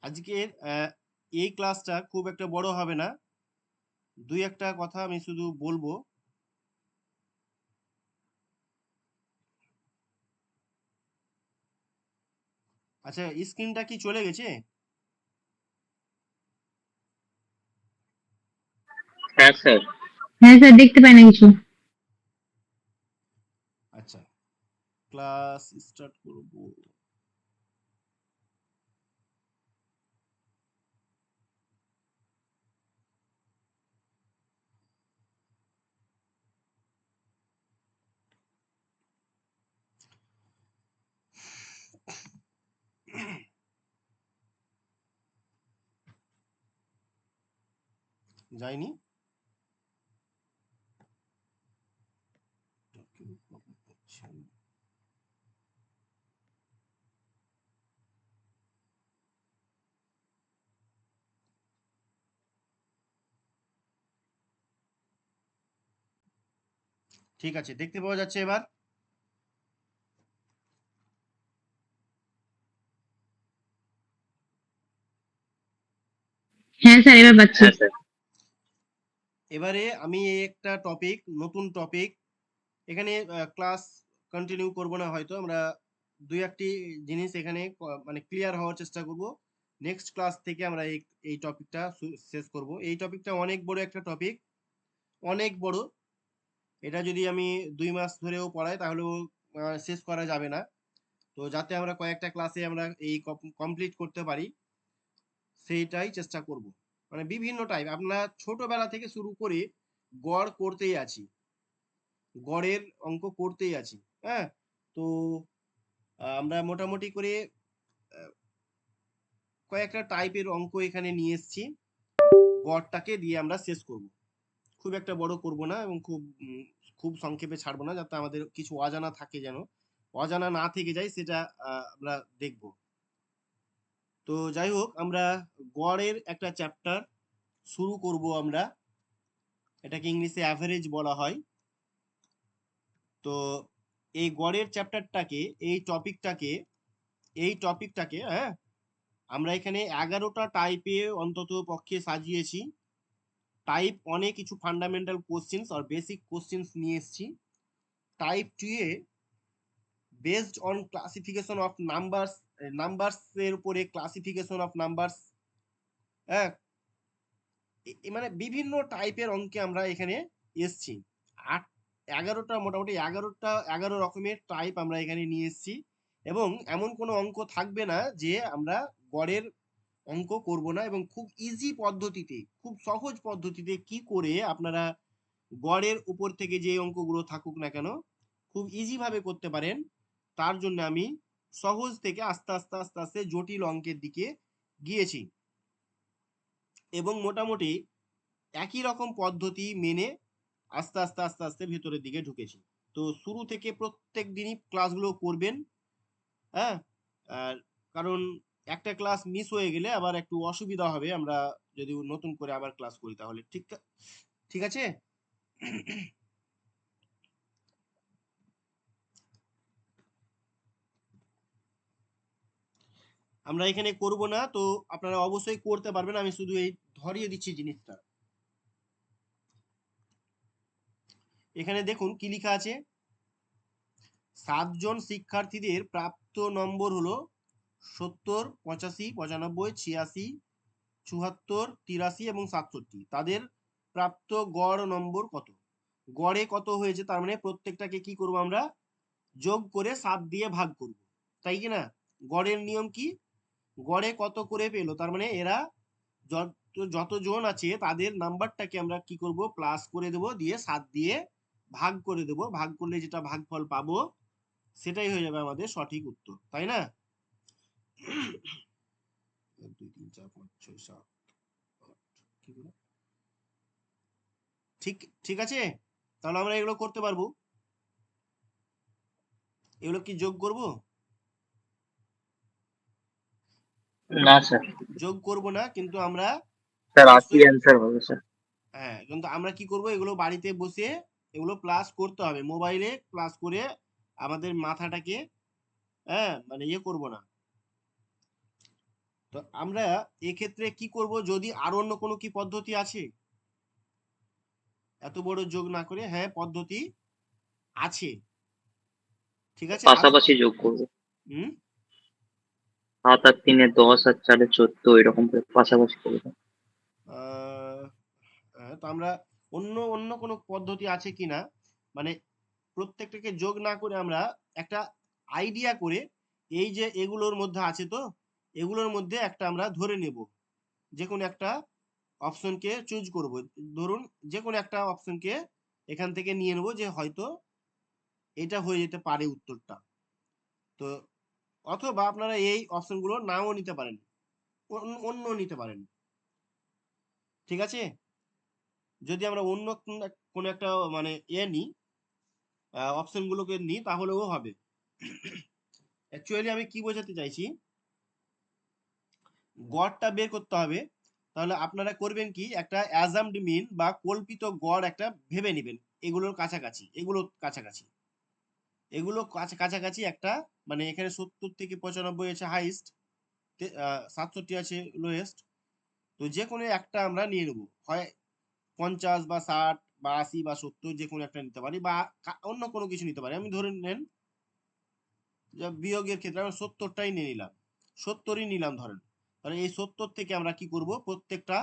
আজকের এই ক্লাসটা খুব একটা বড় হবে না, দুই একটা কথা আমি শুধু বলবো। আচ্ছা, স্ক্রিনটা কি চলে গেছে? হ্যাঁ স্যার। হ্যাঁ স্যার, দেখতে পাই না কিছু। আচ্ছা, ক্লাস স্টার্ট করব। যায়নি। ঠিক আছে, দেখতে পাওয়া যাচ্ছে এবার? হ্যাঁ স্যার, এবার পাচ্ছি। হ্যাঁ স্যার। এবারে আমি একটা টপিক, নতুন টপিক, এখানে ক্লাস কন্টিনিউ করব না, হয়তো আমরা দুই একটি জিনিস এখানে মানে ক্লিয়ার হওয়ার চেষ্টা করব। নেক্সট ক্লাস থেকে আমরা এই টপিকটা শেষ করব। এই টপিকটা অনেক বড় একটা টপিক, অনেক বড়। এটা যদি আমি 2 মাস ধরেও পড়াই তাহলেও শেষ করা যাবে না। তো যাতে আমরা কয়েকটা ক্লাসে আমরা এই কমপ্লিট করতে পারি, সেইটাই চেষ্টা করব। মানে বিভিন্ন টাইপ, আমরা ছোটবেলা থেকে শুরু করে গড় করতেই আছি, গড়ের অঙ্ক করতেই আছি। হ্যাঁ, তো আমরা মোটামুটি করে কয়েকটা টাইপের অঙ্ক এখানে নিয়ে এসেছি, গড়টাকে দিয়ে আমরা শেষ করব। খুব একটা বড় করব না এবং খুব সংক্ষেপে ছাড়বো না, যাতে আমাদের কিছু অজানা থাকে, যেন অজানা না থেকে যায়, সেটা আমরা দেখব। তো যাই হোক, আমরা গড়ের একটা চ্যাপ্টার শুরু করব আমরা। এটাকে ইংলিশে অ্যাভারেজ বলা হয়। তো এই গড়ের চ্যাপ্টারটাকে, এই টপিকটাকে হ্যাঁ, আমরা এখানে 11টা টাইপে অন্তত পক্ষে সাজিয়েছি। টাইপ 1-এ কিছু ফান্ডামেন্টাল কোশ্চেন্স আর বেসিক কোশ্চেন্স নিয়ে এসেছি। Type 2 A based on classification of numbers, numbers এর উপরে ক্লাসিফিকেশন অফ নাম্বারস। হ্যাঁ, মানে বিভিন্ন টাইপের অঙ্কে আমরা এখানে এসছি। 11টা, মোটামুটি 11 রকমের টাইপ আমরা এখানে নিয়ে এসছি। এবং এমন কোনো অঙ্ক থাকবে না যে আমরা গড়ের অঙ্ক করব না, এবং খুব ইজি পদ্ধতিতে, খুব সহজ পদ্ধতিতে কি করে আপনারা গড়ের উপর থেকে যে অঙ্কগুলো থাকুক না কেন খুব ইজি ভাবে করতে পারেন, তার জন্য আমি সহজ থেকে আস্তে আস্তে আস্তে আস্তে জটিল অঙ্কের দিকে গিয়েছি। এবং মোটামুটি একই রকম পদ্ধতি মেনে আস্তে আস্তে আস্তে আস্তে ভেতরের দিকে ঢুকেছি। তো শুরু থেকে প্রত্যেক দিনই ক্লাসগুলো করবেন। হ্যাঁ, আর কারণ একটা ক্লাস মিস হয়ে গেলে আবার একটু অসুবিধা হবে, আমরা যদি নতুন করে আবার ক্লাস করি তাহলে। ঠিক ঠিক আছে। আমরা এখানে করব না, তো আপনারা অবশ্যই করতে পারবেন, আমি শুধু এই ধরিয়ে দিচ্ছি জিনিসটা। এখানে দেখুন কি লেখা আছে। 7 জন শিক্ষার্থীদের প্রাপ্ত নম্বর হলো 70, 85, 95, 86, 74, 83 এবং 67। তাদের প্রাপ্ত গড় নম্বর কত? গড়ে কত হয়েছে, তার মানে প্রত্যেকটাকে কি করব আমরা, যোগ করে 7 দিয়ে ভাগ করব, তাই কি না? গড়ের নিয়ম কি, গড়ে কত করে পেলো, তার মানে এরা যতজন আছে তাদের নাম্বারটাকে আমরা কি করব, প্লাস করে দেব, দিয়ে 7 দিয়ে ভাগ করে দেব। ভাগ করলে যেটা ভাগফল পাবো সেটাই হয়ে যাবে আমাদের সঠিক উত্তর, তাই না? 1 2 3 4 5 6 7 কি করে, ঠিক ঠিক আছে। তাহলে আমরা এগুলো করতে পারবো। এগুলো কি যোগ করব? না স্যার। যোগ করব না, কিন্তু আমরা স্যার 80 অবশ্যই, অ্যান্সার হবে স্যার। হ্যাঁ, কিন্তু আমরা কি করব, এগুলো বাড়িতে বসে এগুলো প্লাস করতে হবে, মোবাইলে প্লাস করে আমাদের মাথাটাকে, হ্যাঁ, মানে ইয়ে করব না, তো আমরা এক্ষেত্রে কি করব, যদি আর অন্য কোনো কি পদ্ধতি আছে? এত বড় যোগ না করে, হ্যাঁ পদ্ধতি আছে, ঠিক আছে। পাশাপাশি যোগ করবো। হুম 7 আর 3 10 আর 4 14 এরকম করে পাশাপাশি করবো। তো আমরা অন্য অন্য কোনো পদ্ধতি আছে কিনা, মানে প্রত্যেকটাকে যোগ না করে আমরা একটা আইডিয়া করে, এই যে এগুলোর মধ্যে আছে, তো এগুলোর মধ্যে একটা আমরা ধরে নেব, যে কোনো একটা অপশনকে চুজ করব। ধরুন যে কোনো একটা অপশনকে এখান থেকে নিয়ে নেব, যে হয়তো এটা হয়ে যেতে পারে উত্তরটা। তো অথবা আপনারা এই অপশনগুলো নাও নিতে পারেন, অন্য নিতে পারেন, ঠিক আছে। যদি আমরা অন্য কোনো একটা মানে নিই, অপশনগুলোকে নিই, তাহলেও হবে। অ্যাকচুয়ালি আমি কি বোঝাতে চাইছি, গড়টা বের করতে হবে। তাহলে আপনারা করবেন কি, একটা অ্যাজাম্পড মিন বা কল্পিত গড় একটা ভেবে নেবেন, এগুলোর কাছাকাছি, এগুলো কাছাকাছি একটা, মানে এখানে 70 থেকে 95 আছে হাইস্ট, 67 আছে লোয়েস্ট। তো যে কোনো একটা আমরা নিয়ে নেব, হয় 50 বা 60 বা 80 বা 70, যে কোনো একটা নিতে পারি, বা অন্য কোনো কিছু নিতে পারি। আমি ধরে নেন যে বিয়োগের ক্ষেত্রে আমরা 70টাই নিয়ে নিলাম, 70ই নিলাম ধরেন। তাহলে এই 70 থেকে আমরা কি করব, প্রত্যেকটা,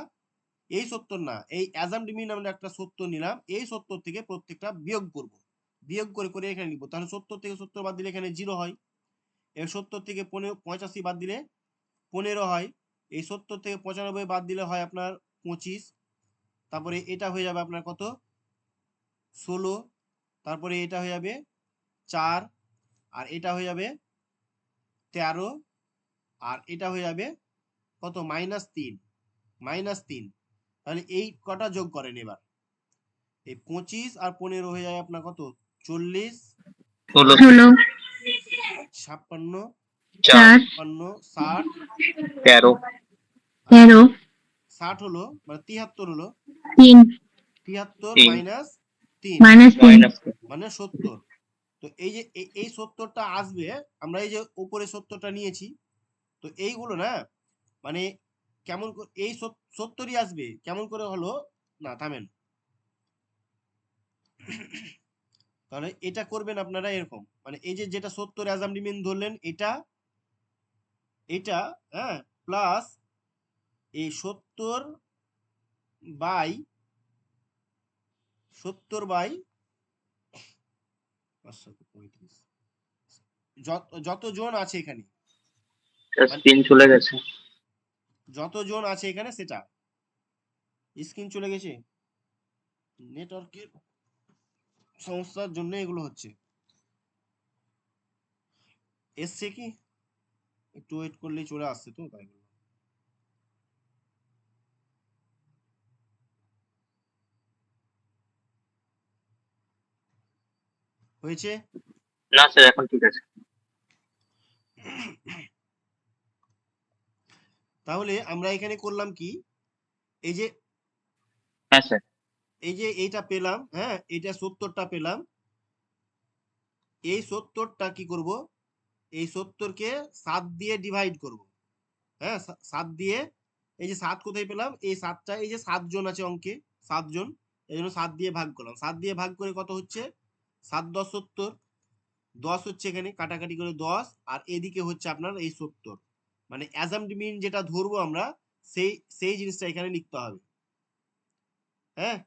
এই 70 না, এই অ্যাজাম্পড মিন আমরা একটা 70 নিলাম, এই 70 থেকে প্রত্যেকটা বিয়োগ করব, বিয়োগ করে করে এখানে লিখবো। তাহলে 70 থেকে 70 বাদ দিলে এখানে 0 হয়, এর 70 থেকে 85 বাদ দিলে 15 হয়, এই 70 থেকে 95 বাদ দিলে হয় আপনার 25, তারপরে এটা হয়ে যাবে আপনার কত, 16, তারপরে এটা হয়ে যাবে 4, আর এটা হয়ে যাবে 13, আর এটা হয়ে যাবে কত, -3। তাহলে এই কটা যোগ করেন এবার, এই 25 আর 15 হয়ে যায় আপনার কত, 40, 16 16 56, 4 56, 60, 13 আর 13 60 হলো মানে 73 হলো, 3 73 3 মাইনাস 3 -3 মানে 70। তো এই যে এই 70টা আসবে, আমরা এই যে উপরে 70টা নিয়েছি, তো এইগুলো না, মানে কেমন এই 70ই আসবে, কেমন করে হলো, না থামেন, তাহলে এটা করবেন আপনারা এরকম, মানে এই যে যেটা 70 অ্যাজাম্পড মিন ধরলেন, এটা হ্যাঁ, প্লাস এই 70 বাই 535, যত জন আছে এখানে, মানে 3 চলে গেছে। যত জন আছে এখানে, সেটা স্ক্রিন চলে গেছে, নেটওয়ার্কের সমস্যার জন্য এগুলো হচ্ছে। এসছে কি, একটু ওয়েট করলেই চলে আসছে, তো তাই বললাম। হয়েছে। না স্যার এখন ঠিক আছে। তাহলে আমরা এখানে করলাম কি, এই যে হ্যাঁ স্যার। এইটা পেলাম, হ্যাঁ এটা 70টা পেলাম, এই 70টা কি করব, এই 70কে 7 দিয়ে ডিভাইড করব, হ্যাঁ 7 দিয়ে, এই যে 7 কোথায় পেলাম, এই 7টা, এই যে 7 জন আছে অঙ্কে, 7 জন, এই জন্য 7 দিয়ে ভাগ করলাম, 7 দিয়ে ভাগ করে কত হচ্ছে, 7 10 70, 10 হচ্ছে এখানে কাটাকাটি করে 10, আর এদিকে হচ্ছে আপনার এই 70, মানে অ্যাজাম্পড মিন যেটা ধরবো আমরা, সেই জিনিসটা এখানে লিখতে হবে। হ্যাঁ,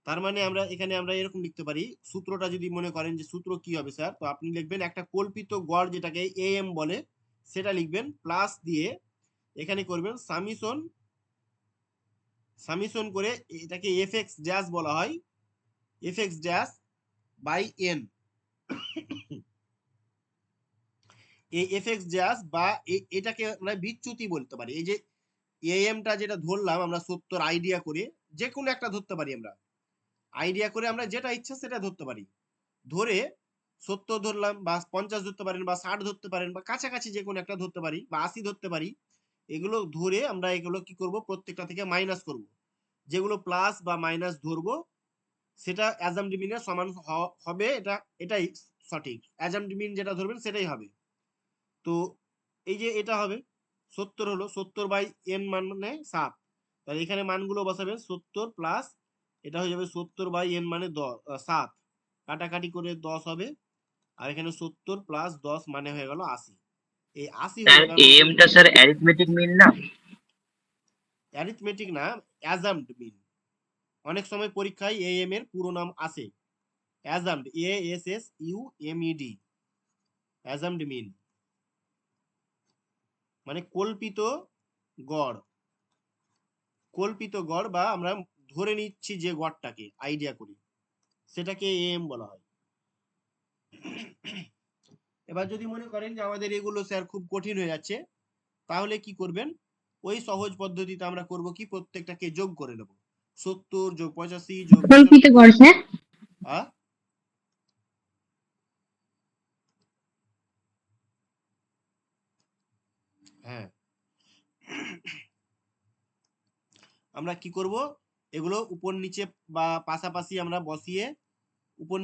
তার মানে আমরা এরকম লিখতে পারি, সূত্রটা যদি মনে করেন যে সূত্র কি হবে স্যার, তো আপনি লিখবেন একটা কল্পিত গড় যেটাকে এএম বলে, সেটা লিখবেন, প্লাস দিয়ে এখানে করবেন সামিশন করে, এটাকে এফএক্স ড্যাশ বলা হয়, এফএক্স ড্যাশ বাই এন, এই এফএক্স ড্যাশ বা এটাকে আমরা বিচ্যুতি বলতে পারি। এই যে এএমটা যেটা ধরলাম আমরা 70 আইডিয়া করে, যে কোনো একটা ধরতে পারি, আমরা আইডিয়া করে আমরা যেটা ইচ্ছা সেটা ধরতে পারি, ধরে 70 ধরলাম, বা 50 ধরতে পারেন, বা 60 ধরতে পারেন, বা কাছাকাছি যে কোনো একটা ধরতে পারি, বা 80 ধরতে পারি। এগুলো ধরে আমরা এগুলো কি করব, প্রত্যেকটা থেকে মাইনাস করব, যেগুলো প্লাস বা মাইনাস ধরবো সেটা অ্যাজাম্পড মিনের সমান হবে, এটাই সঠিক, অ্যাজাম্পড মিন যেটা ধরবেন সেটাই হবে। তো এই যে এটা হবে 70 হলো 70/n মানে 7, তাহলে এখানে মানগুলো বসাবেন 70 প্লাস এটা হয়ে যাবে 70/n মানে 7, কাটাকাটি করে 10 হবে, আর এখানে 70 প্লাস 10 মানে হয়ে গেল 80। এই 80 হয়ে স্যার যাবে আমাদের এম টা স্যার অ্যারিথমেটিক মিন না? অ্যারিথমেটিক না, অ্যাজাম্পড মিন। অনেক সময় পরীক্ষায় এএম এর পুরো নাম আসে, অ্যাজাম্পড, ASSUMED, অ্যাজাম্পড মিন মানে কল্পিত গড়। কল্পিত গড় বা আমরা ধরে নিচ্ছি যে গড়টাকে আইডিয়া করি সেটাকে এএম বলা হয়। এবার যদি মনে করেন যে আমাদের এগুলো স্যার খুব কঠিন হয়ে যাচ্ছে, তাহলে কি করবেন, ওই সহজ পদ্ধতিতে আমরা করব কি, প্রত্যেকটাকে যোগ করে নেব, 70 যোগ 85 যোগ কল্পিত 75। গড় স্যার? হ্যাঁ, আমরা কি করব, এগুলো উপর নিচে বা পাশাপাশি আমরা বসিয়ে উপর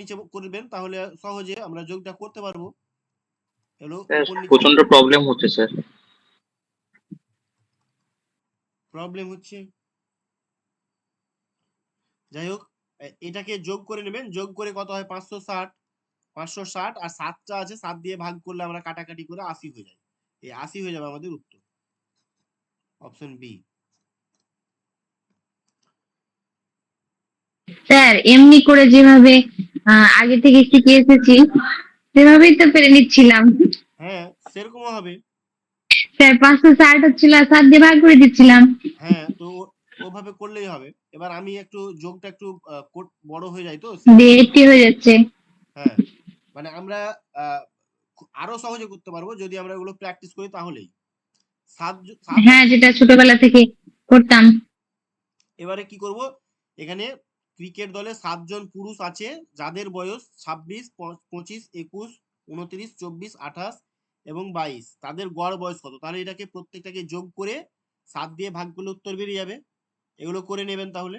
নিচে করবেন, তাহলে সহজে আমরা যোগটা করতে পারবো। এগুলো স্যার উপর নিচে প্রচন্ড প্রবলেম হচ্ছে স্যার। প্রবলেম হচ্ছে, যাই হোক এটাকে যোগ করে নেবেন, যোগ করে কত হয় 560, 560 আর 7টা আছে, 7 দিয়ে ভাগ করলে আমরা কাটাকাটি করে 80 হয়ে যায়, এই 80 হয়ে যাবে আমাদের উত্তর, অপশন বি। স্যার এমনি করে যেভাবে আগে থেকে শিখে এসেছি সেভাবেই তো পেরে নিচ্ছিলাম। হ্যাঁ, সেরকমও হবে। স্যার 560 হচ্ছিল আর 7 দিয়ে ভাগ করে দিচ্ছিলাম। হ্যাঁ, তো ওভাবে করলেই হবে। এবার আমি একটু যোগটা একটু বড় হয়ে যায় তো সেই জন্য। 80 হয়ে যাচ্ছে। হ্যাঁ, মানে আমরা আরো সহজে করতে পারবো যদি আমরা এগুলো প্র্যাকটিস করি, তাহলেই 7 7 হ্যাঁ, আছে। যেটা ছোটবেলা থেকে করতাম। এবারে কি করব, এখানে ক্রিকেট দলে 7 জন পুরুষ আছে যাদের বয়স 26, 25, 21, 29, 24, 28 এবং 22, তাদের গড় বয়স কত, তাহলে এটাকে প্রত্যেকটাকে যোগ করে 7 দিয়ে ভাগ করলে উত্তর বেরিয়ে যাবে, এগুলো করে নেবেন তাহলে।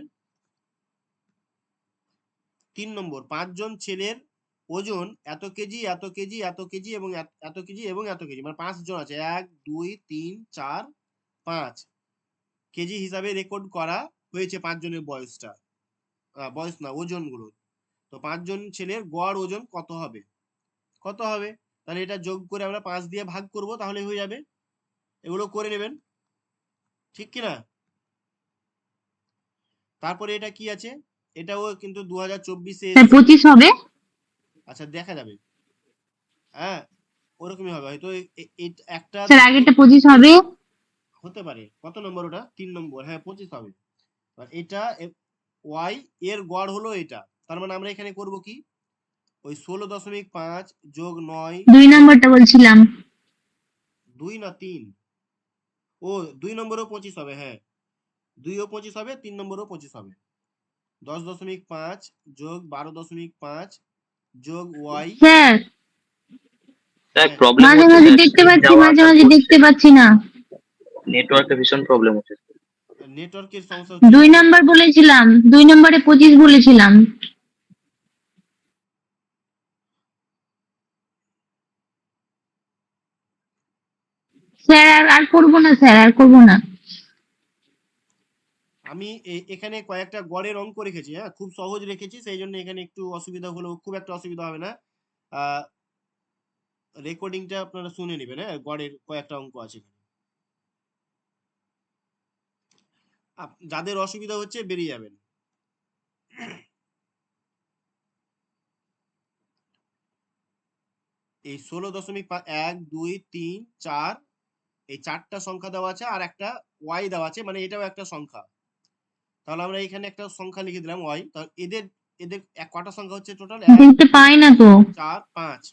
3 নম্বর, 5 জন ছেলের ওজন এত কেজি, এত কেজি, এত কেজি এবং এত কেজি এবং এত কেজি, মানে 5 জন আছে, 1 2 3 4 5 কেজি হিসাবে রেকর্ড করা হয়েছে 5 জনের বয়সটা, বয়স না, ওজনগুলো। তো 5 জন ছেলের গড় ওজন কত হবে, কত হবে, তাহলে এটা যোগ করে আমরা 5 দিয়ে ভাগ করব, তাহলে হয়ে যাবে, এগুলো করে নেবেন, ঠিক কিনা। তারপরে এটা কি আছে, এটাও কিন্তু 2024-এ স্যার এসছে। 25 হবে? আচ্ছা, দেখা যাবে, হ্যাঁ, ওরকমই হবে হয়তো, একটা স্যার দুটো আগেরটা 25 হবে? হতে পারে। কত নম্বর ওটা, 3 নম্বর, হ্যাঁ 25 হবে। আর এটা ওয়াই এর গড় হলো এটা, তার মানে আমরা এখানে করব কি, ওই 16.5 যোগ 9 2 যোগ নম্বরটা বলছিলাম। 2 না 3, ও 2 নম্বরও 25 হবে, হ্যাঁ 2 ও 25 হবে, 3 নম্বরও 25 হবে, 10.5 যোগ 12.5 যোগ ওয়াই। স্যার স্যার হ্যাঁ, প্রবলেম মাঝে হচ্ছে মাঝে স্যার, দেখতে স্ক্রিন পাচ্ছি, যাওয়া মাঝে আসা মাঝে করছে, দেখতে পাচ্ছি না। নেটওয়ার্কে ভীষণ প্রবলেম হচ্ছে। নেটওয়ার্কের সমস্যা হচ্ছে 2 তাহলে। নম্বর বলেছিলাম, 2 নম্বরে 25 বলেছিলাম। স্যার আর করবো না, স্যার আর করবো না। আমি এখানে কয়েকটা গড়ের অঙ্ক রেখেছি, হ্যাঁ খুব সহজ রেখেছি, সেই জন্য এখানে একটু অসুবিধা হলেও খুব একটা অসুবিধা হবে না। রেকর্ডিংটা আপনারা শুনে নেবেন, হ্যাঁ গড়ের কয়েকটা অঙ্ক আছে এখানে। যাদের অসুবিধা হচ্ছে বেরিয়ে যাবেন। এই 16.1 2 3 4, এই 4টা সংখ্যা দেওয়া আছে আর একটা ওয়াই দেওয়া আছে, মানে এটাও একটা সংখ্যা, তাহলে আমরা এখানে একটা সংখ্যা লিখে দিলাম ওয়াই, তাহলে এদের এদের কটা সংখ্যা হচ্ছে টোটাল, 1 দেখতে 2 পাই না 3 তো। 4 5,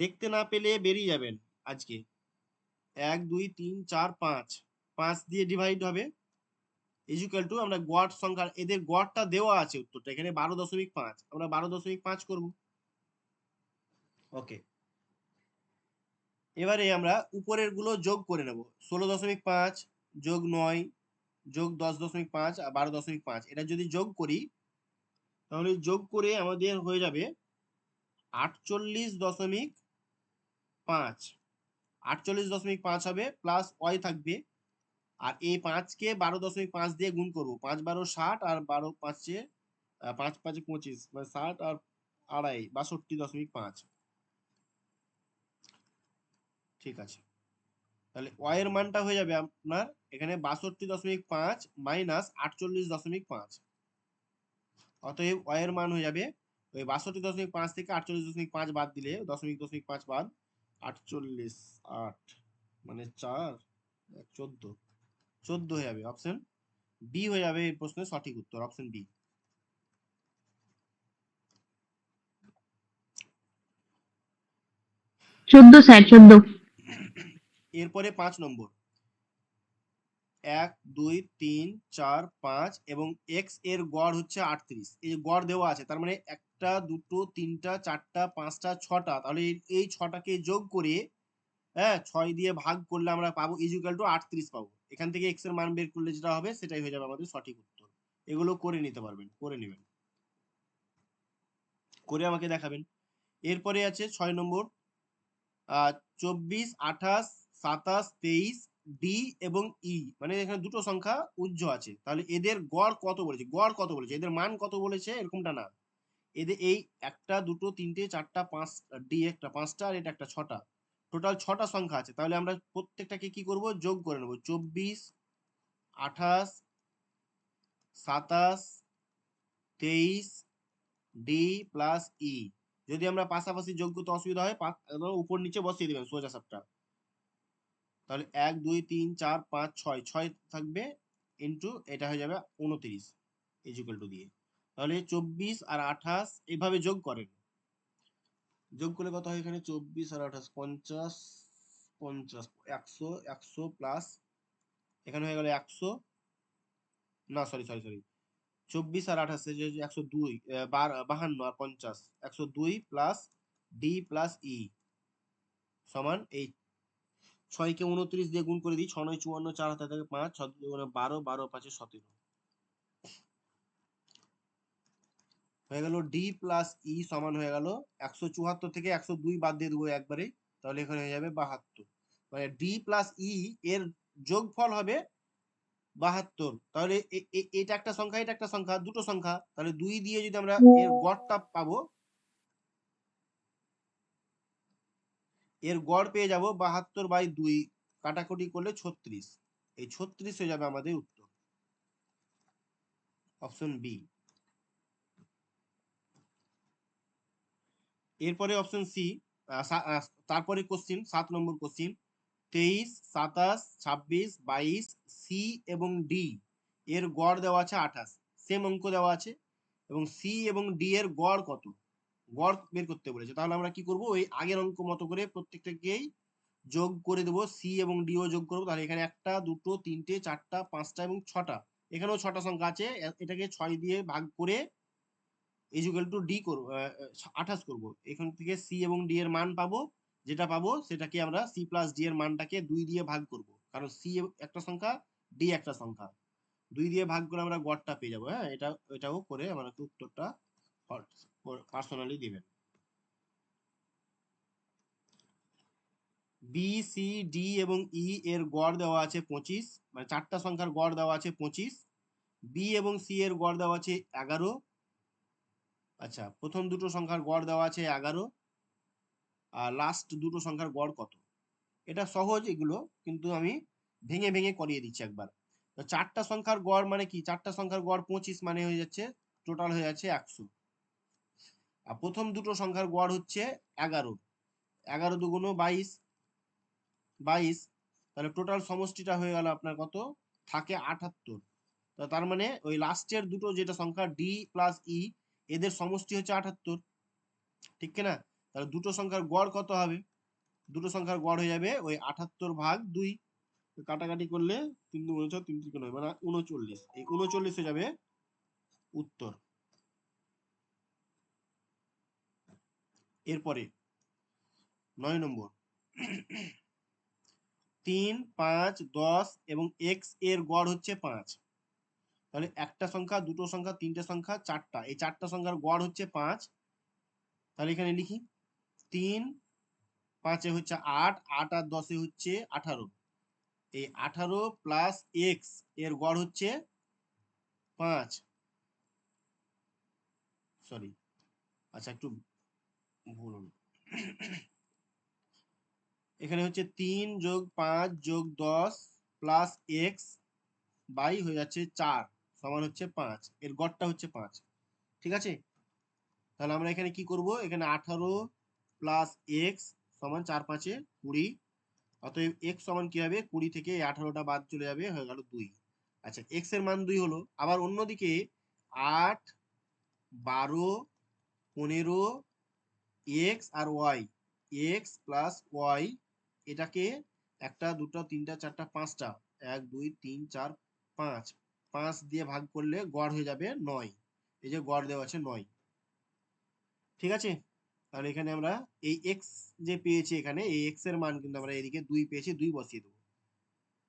দেখতে না পেলে বেরিয়ে যাবেন আজকে। 1 2 3 4 5, 5 দিয়ে ডিভাইড হবে, ইকুয়াল টু আমরা গড় সংখ্যা, এদের গড়টা দেওয়া আছে উত্তরটা এখানে 12.5, আমরা 12.5 করব। ওকে, এবারে আমরা উপরের গুলো যোগ করে নেব, 16.5 যোগ 9 যোগ 10.5 আর 12.5, এটা যদি যোগ করি তাহলে যোগ করে আমাদের হয়ে যাবে 48.5, 48.5 হবে প্লাস ওয়াই থাকবে, আর এই 5কে 12.5 দিয়ে গুণ করবো, 5 12 60 আর 12 5 5 5 25 মানে 60 আর আড়াই 62.5। ঠিক আছে, তাহলে ওয়াই এর মানটা হয়ে যাবে আপনার এখানে 62.5 মাইনাস 48.5। অতএব ওয়াই এর মান হয়ে যাবে ওই 62.5 থেকে 48.5 বাদ দিলে 0.5 বাদ 48 8 মানে 4 14 হয়ে যাবে। অপশন বি হয়ে যাবে এই প্রশ্নের সঠিক উত্তর, অপশন বি। স্যার 14। এরপরে 5 নম্বর, 1 2 3 4 5 এবং এক্স এর গড় হচ্ছে 38। এই যে গড় দেওয়া আছে তার মানে একটা দুটো তিনটা চারটা পাঁচটা ছটা, তাহলে এই ছটাকে যোগ করে হ্যাঁ 6 দিয়ে ভাগ করলে আমরা পাবো ইকুয়াল টু 38 পাবো। এখান থেকে এক্স এর মান বের করলে যেটা হবে সেটাই হয়ে যাবে আমাদের সঠিক উত্তর। এগুলো করে নিতে পারবেন, করে নেবেন, করে আমাকে দেখাবেন। এরপরে আছে 6 নম্বর, 24 28 27 23 ডি এবং ই, মানে এখানে দুটো সংখ্যা উজ্জ্ব আছে, তাহলে এদের গড় কত বলেছে, গড় কত বলেছে, এদের মান কত বলেছে এরকমটা না, এদের এই একটা দুটো তিনটে চারটা পাঁচ, ডি একটা পাঁচটা আর এটা একটা ছটা, টোটাল ছটা সংখ্যা আছে, তাহলে আমরা প্রত্যেকটাকে কি করব যোগ করে নেব। 24 28 27 23 ডি প্লাস ই, যদি আমরা পাশাপাশি যোগ করতে অসুবিধা হয় উপর নিচে বসিয়ে দিবেন সোজা সাপটা, তাহলে 1 2 3 4 5 6 6 থাকবে ইনটু এটা হয়ে যাবে 29 ইকুয়াল টু দিয়ে, তাহলে 24 আর 28 এইভাবে যোগ করেন, যোগ করলে কত হয় এখানে 24 আর 28 50 50 100 100 প্লাস এখানে হয়ে গেল 100, না সরি সরি সরি 24 আর 28 102 52 আর 50 102 প্লাস ডি প্লাস ই সমান এই 6 কে 29 দিয়ে গুণ করে দিই, 6 9 54 4 হাতে থাকে 5 6 2 12 12 5 17 হয়ে গেল। ডি প্লাস ই সমান হয়ে গেল 174 থেকে 102 বাদ দিয়ে দেবো একবারে, তাহলে এখানে হয়ে যাবে 72, মানে ডি প্লাস ই এর যোগফল হবে 72। তাহলে এটা একটা সংখ্যা এটা একটা সংখ্যা, দুটো সংখ্যা, তাহলে 2 দিয়ে যদি আমরা এর গড়টা পাবো, এর গড় পেয়ে যাব 72/2, কাটাকুটি করলে 36, এই 36 হয়ে যাবে আমাদের উত্তর, অপশন বি। এরপরে অপশন সি, তারপরে কোশ্চিন 7 নম্বর কোশ্চিন, 23 27 26 22 সি এবং ডি এর গড় দেওয়া আছে 28, সেম অঙ্ক দেওয়া আছে এবং সি এবং ডি এর গড় কত, গড় বের করতে বলেছে, তাহলে আমরা কি করব ওই আগের অঙ্ক মতো করে প্রত্যেকটাকেই যোগ করে দেবো, সি এবং ডি ও যোগ করবো, তাহলে এখানে একটা দুটো তিনটে চারটা পাঁচটা এবং ছটা, এখানেও ছটা সংখ্যা আছে, এটাকে 6 দিয়ে ভাগ করে ইকুয়াল টু ডি করব 28 করব, এখান থেকে সি এবং ডি এর মান পাবো, যেটা পাবো সেটাকে আমরা সি প্লাস ডি এর মানটাকে 2 দিয়ে ভাগ করব, কারণ সি একটা সংখ্যা ডি একটা সংখ্যা, 2 দিয়ে ভাগ করে আমরা গড়টা পেয়ে যাবো। হ্যাঁ এটাও করে আমাকে উত্তরটা পার্সোনালি দিবেন। বি সি ডি এবং ই এর গড় দেওয়া আছে 25, মানে চারটা সংখ্যার গড় দেওয়া আছে 25, বি এবং সি এর গড় দেওয়া আছে 11, আচ্ছা প্রথম দুটো সংখ্যার গড় দেওয়া আছে 11, আর লাস্ট দুটো সংখ্যার গড় কত, এটা সহজ এগুলো, কিন্তু আমি ভেঙে ভেঙে করিয়ে দিচ্ছি একবার। তো চারটা সংখ্যার গড় মানে কি, চারটা সংখ্যার গড় 25 মানে হয়ে যাচ্ছে টোটাল হয়ে যাচ্ছে 100, আর প্রথম দুটো সংখ্যার গড় হচ্ছে 11, 11 দুগুণ 22, 22, তাহলে টোটাল সমষ্টিটা হয়ে গেল আপনার কত থাকে 78, তো তার মানে ওই লাস্টের দুটো যেটা সংখ্যা ডি প্লাস ই এদের সমষ্টি হচ্ছে 78, ঠিক কিনা, তাহলে দুটো সংখ্যার গড় কত হবে, দুটো সংখ্যার গড় হয়ে যাবে ওই 78/2, কাটাকাটি করলে 3 2 9 3 3 9 মানে 39, এই 39 হয়ে যাবে উত্তর। এরপরে 9 নম্বর, 3 5 10 এবং এক্স এর গড় হচ্ছে 5, তাহলে একটা সংখ্যা দুটো সংখ্যা তিনটে সংখ্যা চারটা, এই চারটা সংখ্যার গড় হচ্ছে 5, তাহলে এখানে লিখি 3 5 হচ্ছে 8, 8 আর 10 হচ্ছে 18। এই 18 প্লাস এক্স এর গড় হচ্ছে 5। সরি, আচ্ছা একটু ভুল হলো। এখানে হচ্ছে 3 যোগ 5 যোগ 10 প্লাস এক্স বাই হয়ে যাচ্ছে 4 সমান হচ্ছে 5, এর গড়টা হচ্ছে 5। ঠিক আছে, তাহলে আমরা এখানে কি করব, এখানে 18 প্লাস এক্স সমান 4 5 20। অতএব এক্স সমান কি হবে, 20 থেকে 18টা বাদ চলে যাবে, হয়ে গেল 2। আচ্ছা, এক্স এর মান 2 হলো। আবার অন্যদিকে 8 12 15 এক্স আর ওয়াই, এক্স প্লাস ওয়াই, এটাকে 1 2 3 4 5টা 1 2 3 4 5 5 দিয়ে ভাগ করলে গড় হয়ে যাবে 9। এই যে গড় দেওয়া আছে 9। ঠিক আছে, তাহলে এখানে আমরা এই এক্স যে পেয়েছি, এখানে এই এক্স এর মান কিন্তু আমরা এদিকে 2 পেয়েছি, 2 বসিয়ে দেবো।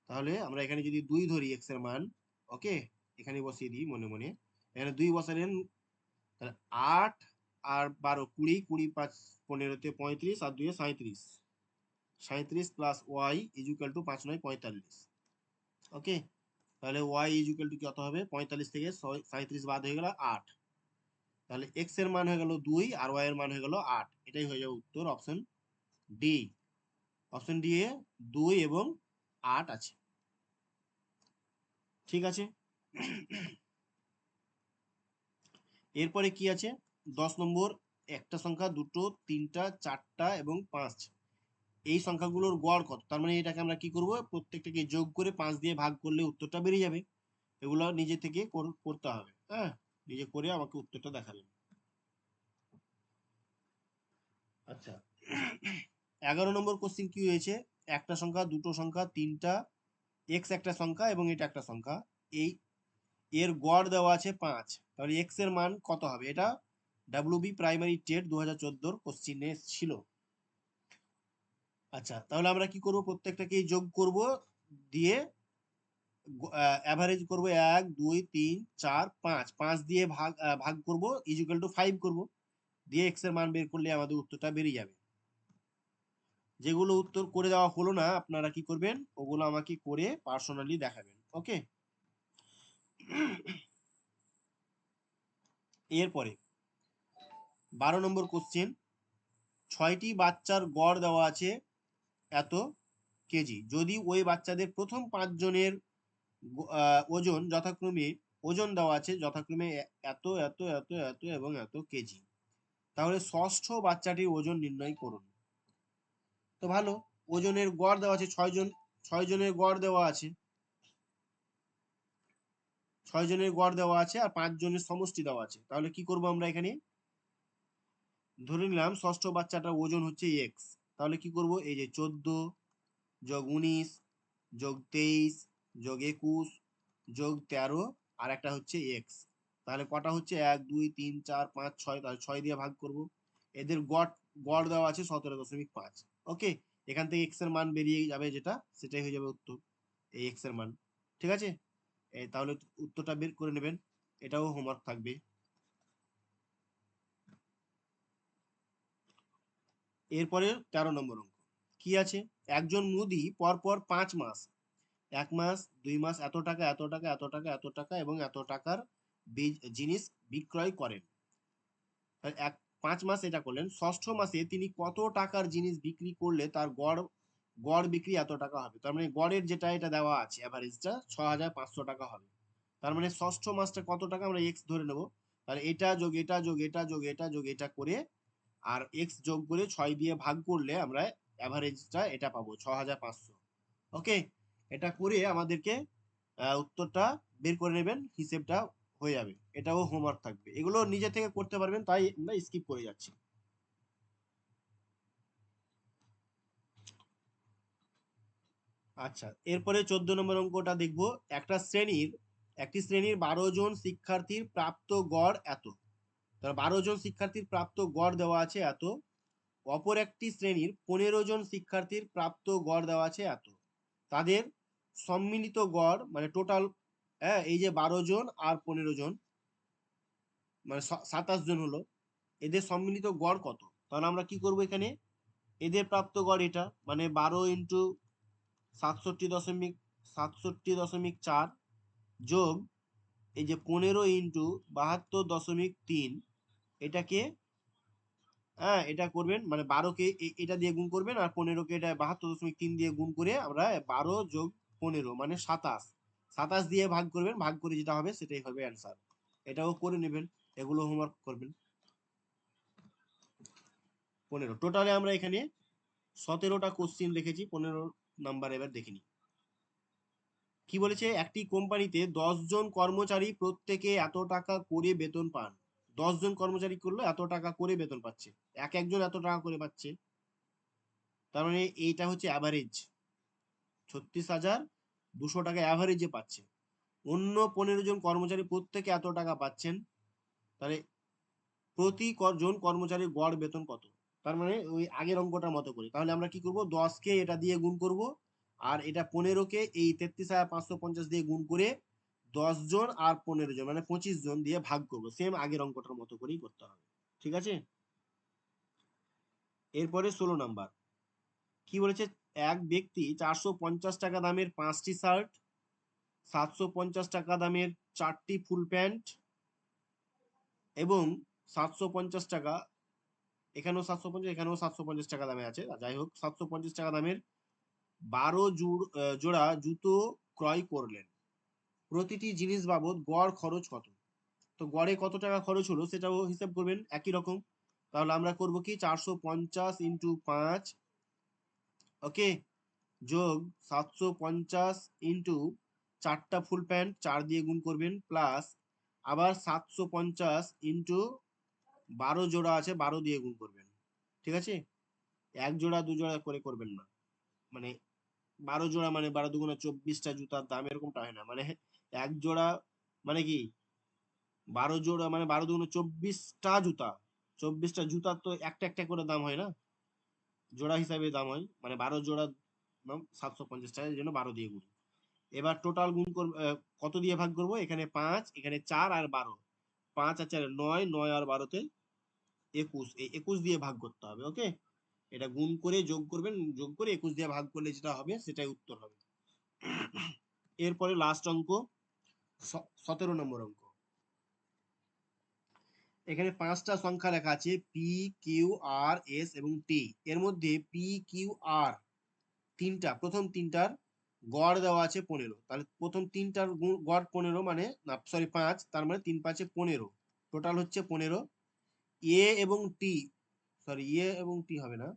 তাহলে আমরা এখানে যদি 2 ধরি এক্স এর মান, ওকে, এখানে বসিয়ে দিই মনে মনে। এখানে 2 বসালেন, তাহলে 8 আর 12 20, 20 5 15 35 আর 2 37, 37 প্লাস ওয়াই ইকুয়াল টু 5 9 45। ওকে, তাহলে ওয়াই ইকুয়াল টু কত হবে, 45 থেকে 37 বাদ হয়ে গেল 8। তাহলে এক্স এর মান হয়ে গেল 2 আর ওয়াই এর মান হয়ে গেল 8। এটাই হয়ে যাবে উত্তর, option D. Option D A 2 এবং 8 আছে। ঠিক আছে, এরপরে কি আছে, 10 নম্বর, একটা সংখ্যা, দুটো, তিনটা, চারটা এবং 5, এই সংখ্যাগুলোর গড় কত। তার মানে এটাকে আমরা কি করব, প্রত্যেকটাকে যোগ করে 5 দিয়ে ভাগ করলে উত্তরটা বেরিয়ে যাবে। এগুলো নিজে থেকে করতে হবে, হ্যাঁ, নিজে করে আমাকে উত্তরটা দেখাবেন। আচ্ছা, 11 নম্বর কোশ্চিন কি হয়েছে, একটা সংখ্যা, দুটো সংখ্যা, তিনটা, এক্স একটা সংখ্যা এবং এটা একটা সংখ্যা, এই এর গড় দেওয়া আছে 5। তাহলে এক্স এর মান কত হবে, এটা ডাব্লিউবি প্রাইমারি টেট 2014 কোশ্চিনে ছিল। আচ্ছা, তাহলে আমরা কি করব, প্রত্যেকটাকে যোগ করব, দিয়ে অ্যাভারেজ করব, 1 2 3 4 5, 5 দিয়ে ভাগ করব, ইকুয়াল টু 5 করব, দিয়ে এক্স এর মান বের করলে আমাদের উত্তরটা বেরিয়ে যাবে। যেগুলো উত্তর করে দেওয়া হলো না, আপনারা কি করবেন, ওগুলো আমাকে করে পার্সোনালি দেখাবেন। ওকে, এরপরে 12 নম্বর কোশ্চেন, 6টি বাচ্চার গড় দেওয়া আছে এত কেজি, যদি ওই বাচ্চাদের প্রথম 5 জনের ওজন যথাক্রমে, ওজন দেওয়া আছে যথাক্রমে এত এত এত এত এবং এত কেজি, তাহলে ষষ্ঠ বাচ্চাটির ওজন নির্ণয় করুন। তো ভালো, ওজনের গড় দেওয়া আছে 6 জন, 6 জনের গড় দেওয়া আছে, 6 জনের গড় দেওয়া আছে আর 5 জনের সমষ্টি দেওয়া আছে। তাহলে কি করব আমরা, এখানে ধরে নিলাম ষষ্ঠ বাচ্চাটার ওজন হচ্ছে এক্স। তাহলে কি করব, এই যে 14 যোগ 19 যোগ 23 যোগ 21 যোগ 13 আর একটা হচ্ছে এক্স, তাহলে কটা হচ্ছে, 1 2 3 4 5 6, তাহলে 6 দিয়ে ভাগ করব। এদের গড় গড় দেওয়া আছে 17.5। ওকে, এখান থেকে এক্স এর মান বেরিয়ে যাবে, যেটা সেটাই হয়ে যাবে উত্তর, এই এক্স এর মান। ঠিক আছে, তাহলে উত্তরটা বের করে নেবেন, এটাও হোমওয়ার্ক থাকবে। এরপরে 13 নম্বর অঙ্ক কি আছে, একজন মুদি পরপর 5 মাস, 1 মাস 2 মাস এত টাকা এত টাকা এত টাকা এত টাকা এবং এত টাকার জিনিস বিক্রয় করেন। 5 মাস এটা করলেন, ষষ্ঠ মাসে তিনি কত টাকার জিনিস বিক্রি করলে তার গড় গড় বিক্রি এত টাকা হবে। তার মানে গড়ের যেটা এটা দেওয়া আছে, অ্যাভারেজটা 6500 টাকা হবে। তার মানে ষষ্ঠ মাসটা কত টাকা, আমরা এক্স ধরে নেব। তাহলে এটা যোগ এটা যোগ এটা যোগ এটা যোগ এটা করে আর এক্স যোগ করে 6 দিয়ে ভাগ করলে আমরা অ্যাভারেজটা এটা পাবো 6500। ওকে, এটা করে আমাদেরকে উত্তরটা বের করে নেবেন, হিসেবটা হয়ে যাবে। এটাও হোমওয়ার্ক থাকবে, এগুলো নিজে থেকে করতে পারবেন, তাই আমরা স্কিপ করে যাচ্ছি। আচ্ছা, এরপরে 14 নম্বর অঙ্কটা দেখবো, একটি শ্রেণীর 12 জন শিক্ষার্থীর প্রাপ্ত গড় এত। তার 12 জন শিক্ষার্থীর প্রাপ্ত গড় দেওয়া আছে এত, অপর একটি শ্রেণীর 15 জন শিক্ষার্থীর প্রাপ্ত গড় দেওয়া আছে এত, তাদের সম্মিলিত গড় মানে টোটাল, হ্যাঁ, এই যে 12 জন আর 15 জন মানে 27 জন হলো, এদের সম্মিলিত গড় কত। তাহলে আমরা কি করব, এখানে এদের প্রাপ্ত গড় এটা, মানে 12 ইন্টু 67.4 যোগ এই যে 15 ইন্টু 72.3, এটাকে হ্যাঁ এটা করবেন, মানে 12কে এটা দিয়ে গুণ করবেন, আর 15কে এটা 72.3 দিয়ে গুণ করে আমরা 12 যোগ 15 মানে 27 দিয়ে ভাগ করবেন, ভাগ করে যেটা হবে সেটাই হবে অ্যান্সার। এটাও করে নেবেন, এগুলো হোমওয়ার্ক করবেন। 15 টোটালে আমরা এখানে 17টা কোশ্চিন লিখেছি, 15 নাম্বার। এবার দেখে নিই কি বলেছে। একটি কোম্পানিতে 10 জন কর্মচারী প্রত্যেকে এত টাকা করে বেতন পান। 10 জন কর্মচারী করলে এত টাকা করে বেতন পাচ্ছে, একজন এত টাকা করে পাচ্ছে, তার মানে এইটা হচ্ছে অ্যাভারেজ, 36,200 টাকা অ্যাভারেজে পাচ্ছে। অন্য 15 জন কর্মচারী প্রত্যেকে এত টাকা পাচ্ছেন, তাহলে প্রতি জন কর্মচারীর গড় বেতন কত। তার মানে ওই আগের অঙ্কটার মতো করে, তাহলে আমরা কি করব, 10কে এটা দিয়ে গুণ করব, আর এটা 15কে এই 33,550 দিয়ে গুণ করে 10 জন আর 15 জন মানে 25 জন দিয়ে ভাগ করব, সেম আগের অঙ্কটার মতো করেই করতে হবে। ঠিক আছে। এরপরে 16 নাম্বার কি বলেছে। এক ব্যক্তি 450 টাকা দামের 5টি শার্ট, 750 টাকা দামের 4টি ফুল প্যান্ট এবং 750 টাকা, এখানেও 750, এখানেও 750 টাকা দামে আছে, যাই হোক 750 টাকা দামের 12 জোড়া জুতো ক্রয় করলেন। প্রতিটি জিনিস বাবদ গড় খরচ কত। তো গড়ে কত টাকা খরচ হলো সেটাও হিসাব করবেন একই রকম। তাহলে আমরা করব কি 450 ইন্টু 5, ওকে, যোগ 750 ইন্টু 4টা ফুল প্যান্ট 4 দিয়ে গুণ করবেন, প্লাস আবার 750 ইন্টু 12 জোড়া আছে 12 দিয়ে গুণ করবেন। ঠিক আছে, এক জোড়া দু জোড়া করে করবেন না, মানে 12 জোড়া মানে 12 দুগুণে 24টা জুতার দাম এরকমটা হয় না, মানে এক জোড়া মানে কি 12 জোড়া মানে 12 দুগুণে 24টা জুতা, 24টা জুতার তো একটা একটা করে দাম হয় না, জোড়া হিসাবে দাম হয়, মানে 12 জোড়া দাম 750 টাকা, এই জন্য 12 দিয়ে গুণ। এবার টোটাল গুণ করব, কত দিয়ে ভাগ করব, এখানে 5, এখানে 4 আর 12, 5 আর 4 9, 9 আর 12তে 21, এই 21 দিয়ে ভাগ করতে হবে। ওকে, এটা গুণ করে যোগ করবেন, যোগ করে 21 দিয়ে ভাগ করলে যেটা হবে সেটাই উত্তর হবে। এরপরে লাস্ট অঙ্ক 17 নম্বর অঙ্ক। এখানে 5টা সংখ্যা লেখা আছে পি, কিউ, আর, এস এবং টি। এর মধ্যে পি, কিউ, আর প্রথম তিনটার গড় দেওয়া আছে 15, তাহলে প্রথম তিনটার গড় 15 মানে না সরি 5, তার মানে 3 5 15, টোটাল হচ্ছে 15। এ এবং টি, সরি এ এবং টি হবে না,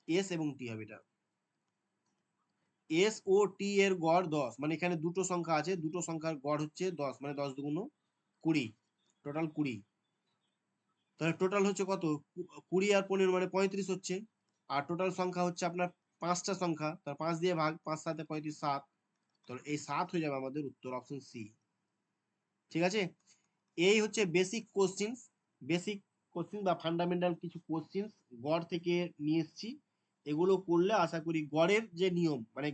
এস এবং টি হবে, এটা এস ও টি এর গড় 10, মানে এখানে দুটো সংখ্যা আছে, দুটো সংখ্যার গড় হচ্ছে 10, মানে 10 দুগুণ 20, টোটাল 20। তাহলে টোটাল হচ্ছে কত, 20 আর 15 মানে 35 হচ্ছে। আর টোটাল সংখ্যা হচ্ছে আপনার 5টা সংখ্যা, তার 5 দিয়ে ভাগ, 5 7 35, 7, তাহলে এই 7 হয়ে যাবে আমাদের উত্তর, অপশন সি। ঠিক আছে, এই হচ্ছে বেসিক কোশ্চিন বা ফান্ডামেন্টাল কিছু কোশ্চিন গড় থেকে নিয়ে এসেছি। এগুলো করলে আশা করি গড়ের যে নিয়ম, মানে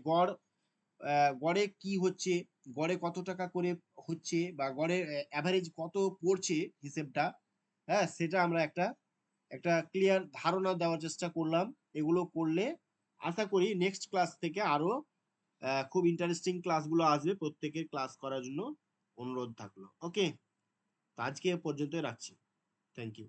গড়ে কি হচ্ছে, গড়ে কত টাকা করে হচ্ছে, বা গড়ের অ্যাভারেজ কত পড়ছে হিসেবটা, হ্যাঁ সেটা আমরা একটা ক্লিয়ার ধারণা দেওয়ার চেষ্টা করলাম। এগুলো করলে আশা করি নেক্সট ক্লাস থেকে আরো খুব ইন্টারেস্টিং ক্লাসগুলো আসবে, প্রত্যেকের ক্লাস করার জন্য অনুরোধ থাকলো। ওকে, আজকে এ পর্যন্ত রাখছি, থ্যাংক ইউ।